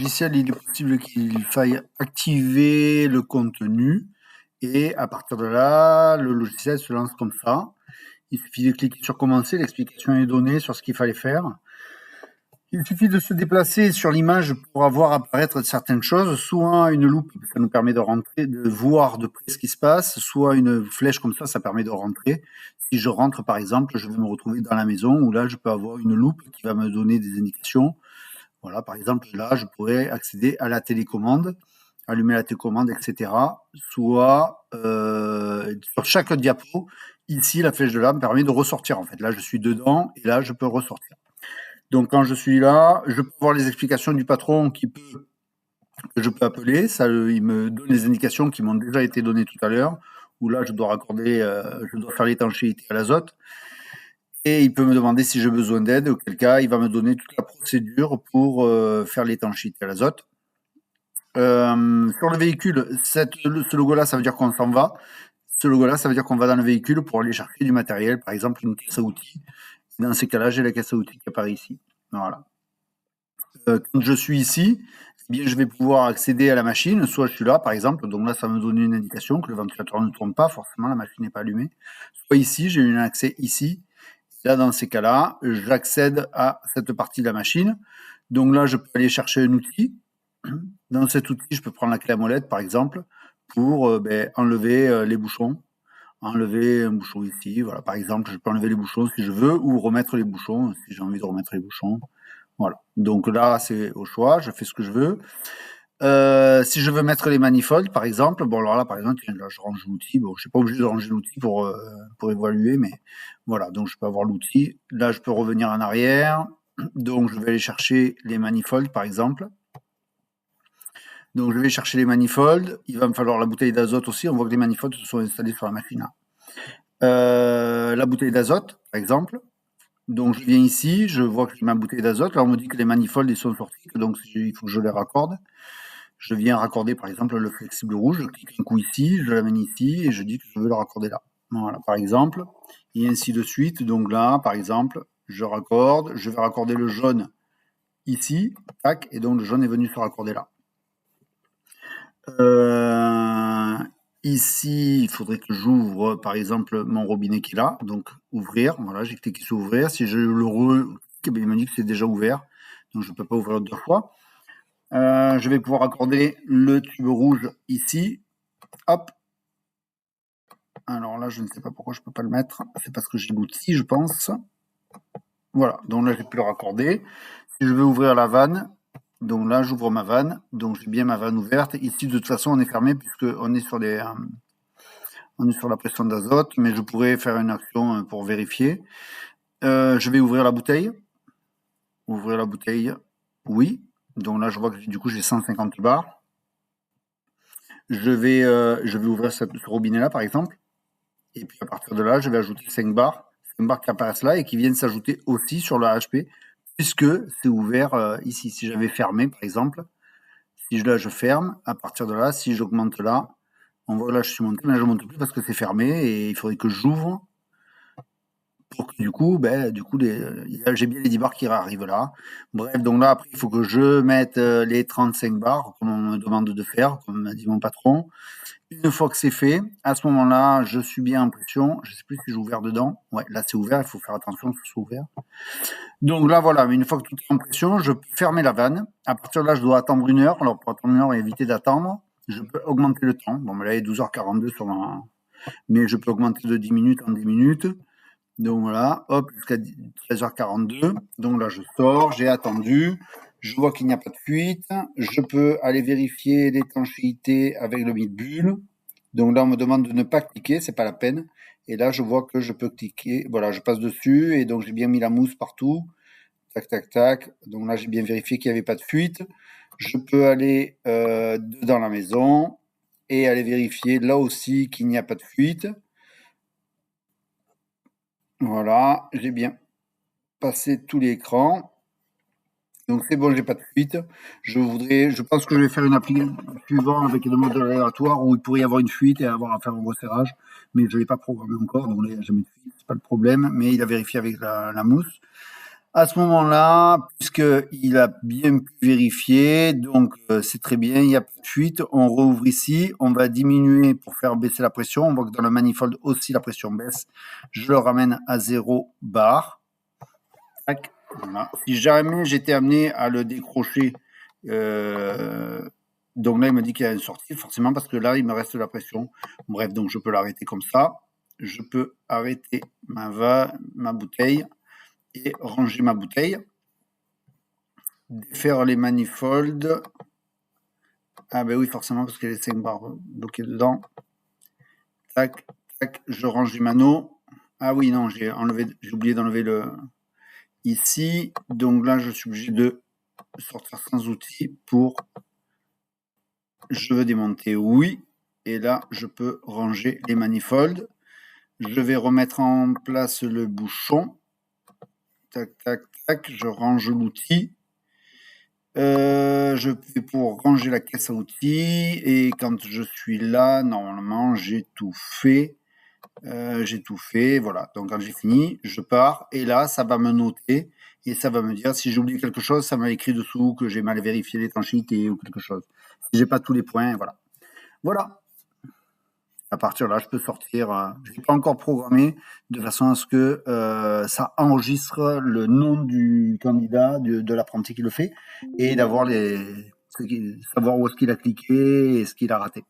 Logiciel, il est possible qu'il faille activer le contenu et à partir de là, le logiciel se lance comme ça. Il suffit de cliquer sur commencer, l'explication est donnée sur ce qu'il fallait faire. Il suffit de se déplacer sur l'image pour voir apparaître certaines choses, soit une loupe, ça nous permet de rentrer, de voir de près ce qui se passe, soit une flèche comme ça permet de rentrer. Si je rentre par exemple, je vais me retrouver dans la maison où là je peux avoir une loupe qui va me donner des indications. Voilà, par exemple, là, je pourrais accéder à la télécommande, allumer la télécommande, etc. Soit sur chaque diapo, ici, la flèche de là me permet de ressortir. En fait, là, je suis dedans et là, je peux ressortir. Donc, quand je suis là, je peux voir les explications du patron que je peux appeler. Ça, il me donne les indications qui m'ont déjà été données tout à l'heure. Où là, je dois faire l'étanchéité à l'azote. Et il peut me demander si j'ai besoin d'aide, auquel cas il va me donner toute la procédure pour faire l'étanchéité à l'azote. Sur le véhicule, ce logo-là, ça veut dire qu'on s'en va. Ce logo-là, ça veut dire qu'on va dans le véhicule pour aller chercher du matériel, par exemple une caisse à outils. Dans ces cas-là, j'ai la caisse à outils qui apparaît ici. Voilà. Quand je suis ici, eh bien, je vais pouvoir accéder à la machine. Soit je suis là, par exemple, donc là, ça va me donner une indication que le ventilateur ne tourne pas, forcément, la machine n'est pas allumée. Soit ici, j'ai eu un accès ici. Là, dans ces cas-là, j'accède à cette partie de la machine. Donc là, je peux aller chercher un outil. Dans cet outil, je peux prendre la clé à molette, par exemple, pour enlever les bouchons. Enlever un bouchon ici. Voilà, par exemple, je peux enlever les bouchons si je veux, ou remettre les bouchons si j'ai envie de remettre les bouchons. Voilà. Donc là, c'est au choix, je fais ce que je veux. Si je veux mettre les manifolds, par exemple, bon alors là, par exemple, là, je range l'outil. Bon, je suis pas obligé de ranger l'outil pour évaluer, mais voilà. Donc je peux avoir l'outil. Là, je peux revenir en arrière. Donc je vais aller chercher les manifolds, par exemple. Donc je vais chercher les manifolds. Il va me falloir la bouteille d'azote aussi. On voit que les manifolds se sont installés sur la machine. La bouteille d'azote, par exemple. Donc je viens ici, je vois que j'ai ma bouteille d'azote. Là, on me dit que les manifolds ils sont sortis, donc il faut que je les raccorde. Je viens raccorder par exemple le flexible rouge, je clique un coup ici, je l'amène ici et je dis que je veux le raccorder là. Voilà, par exemple, et ainsi de suite. Donc là, par exemple, je raccorde, je vais raccorder le jaune ici, tac, et donc le jaune est venu se raccorder là. Ici, il faudrait que j'ouvre par exemple mon robinet qui est là, donc ouvrir, voilà, j'ai cliqué sur ouvrir. Si je le re-clique, il me dit que c'est déjà ouvert, donc je ne peux pas ouvrir deux fois. Je vais pouvoir accorder le tube rouge ici. Hop. Alors là, je ne sais pas pourquoi je ne peux pas le mettre. C'est parce que j'ai l'outil, je pense. Voilà. Donc là, j'ai pu le raccorder. Si je veux ouvrir la vanne, donc là, j'ouvre ma vanne. Donc j'ai bien ma vanne ouverte. Ici, de toute façon, on est fermé puisqu'on est sur on est sur la pression d'azote, mais je pourrais faire une action pour vérifier. Je vais ouvrir la bouteille. Ouvrir la bouteille. Oui. Donc là, je vois que du coup, j'ai 150 bars. Je vais ouvrir ce robinet-là, par exemple. Et puis à partir de là, je vais ajouter 5 barres qui apparaissent là et qui viennent s'ajouter aussi sur le HP, puisque c'est ouvert ici. Si j'avais fermé, par exemple, si là je ferme, à partir de là, si j'augmente là, on voit là je suis monté, mais là je ne monte plus parce que c'est fermé et il faudrait que j'ouvre pour que du coup, j'ai bien les 10 barres qui arrivent là. Bref, donc là, après, il faut que je mette les 35 barres, comme on me demande de faire, comme m'a dit mon patron. Une fois que c'est fait, à ce moment-là, je suis bien en pression. Je ne sais plus si j'ai ouvert dedans. Ouais, là, c'est ouvert. Il faut faire attention que ce soit ouvert. Donc là, voilà. Mais une fois que tout est en pression, je peux fermer la vanne. À partir de là, je dois attendre 1 heure. Alors, pour attendre 1 heure et éviter d'attendre, je peux augmenter le temps. Bon, là, il est 12h42 sur ma... Mais je peux augmenter de 10 minutes en 10 minutes. Donc voilà, hop, jusqu'à 13h42. Donc là, je sors, j'ai attendu, je vois qu'il n'y a pas de fuite. Je peux aller vérifier l'étanchéité avec le vide-bulle. Donc là, on me demande de ne pas cliquer, c'est pas la peine. Et là, je vois que je peux cliquer. Voilà, je passe dessus et donc j'ai bien mis la mousse partout. Tac, tac, tac. Donc là, j'ai bien vérifié qu'il n'y avait pas de fuite. Je peux aller dans la maison et aller vérifier là aussi qu'il n'y a pas de fuite. Voilà, j'ai bien passé tout l'écran. Donc c'est bon, j'ai pas de fuite. Je pense que je vais faire une application suivante avec le mode aléatoire où il pourrait y avoir une fuite et avoir à faire un resserrage, mais je l'ai pas programmé encore, donc là il n'y a jamais de fuite, c'est pas le problème, mais il a vérifié avec la mousse. À ce moment-là, puisqu'il a bien pu vérifier, donc c'est très bien, il n'y a pas de fuite. On rouvre ici, on va diminuer pour faire baisser la pression. On voit que dans le manifold aussi la pression baisse. Je le ramène à 0 bar. Tac, voilà. Si jamais j'étais amené à le décrocher, donc là il me dit qu'il y a une sortie, forcément parce que là il me reste de la pression. Bref, donc je peux l'arrêter comme ça. Je peux arrêter ma bouteille et ranger ma bouteille. Défaire les manifolds. Ah ben oui, forcément, parce qu'il y a les 5 barres bloquées dedans. Tac, tac, je range les manos. Ah oui, non, j'ai oublié d'enlever le... Ici, donc là, je suis obligé de sortir sans outil pour... Je veux démonter, oui. Et là, je peux ranger les manifolds. Je vais remettre en place le bouchon. Tac, tac, tac, je range l'outil. Je vais pour ranger la caisse à outils et quand je suis là, normalement, j'ai tout fait. Voilà. Donc quand j'ai fini, je pars et là, ça va me noter et ça va me dire si j'ai oublié quelque chose, ça m'a écrit dessous que j'ai mal vérifié l'étanchéité ou quelque chose. Si j'ai pas tous les points, voilà. Voilà. À partir de là, je peux sortir. Je l'ai pas encore programmé de façon à ce que ça enregistre le nom du candidat, de l'apprenti qui le fait, et d'avoir savoir où est-ce qu'il a cliqué et ce qu'il a raté.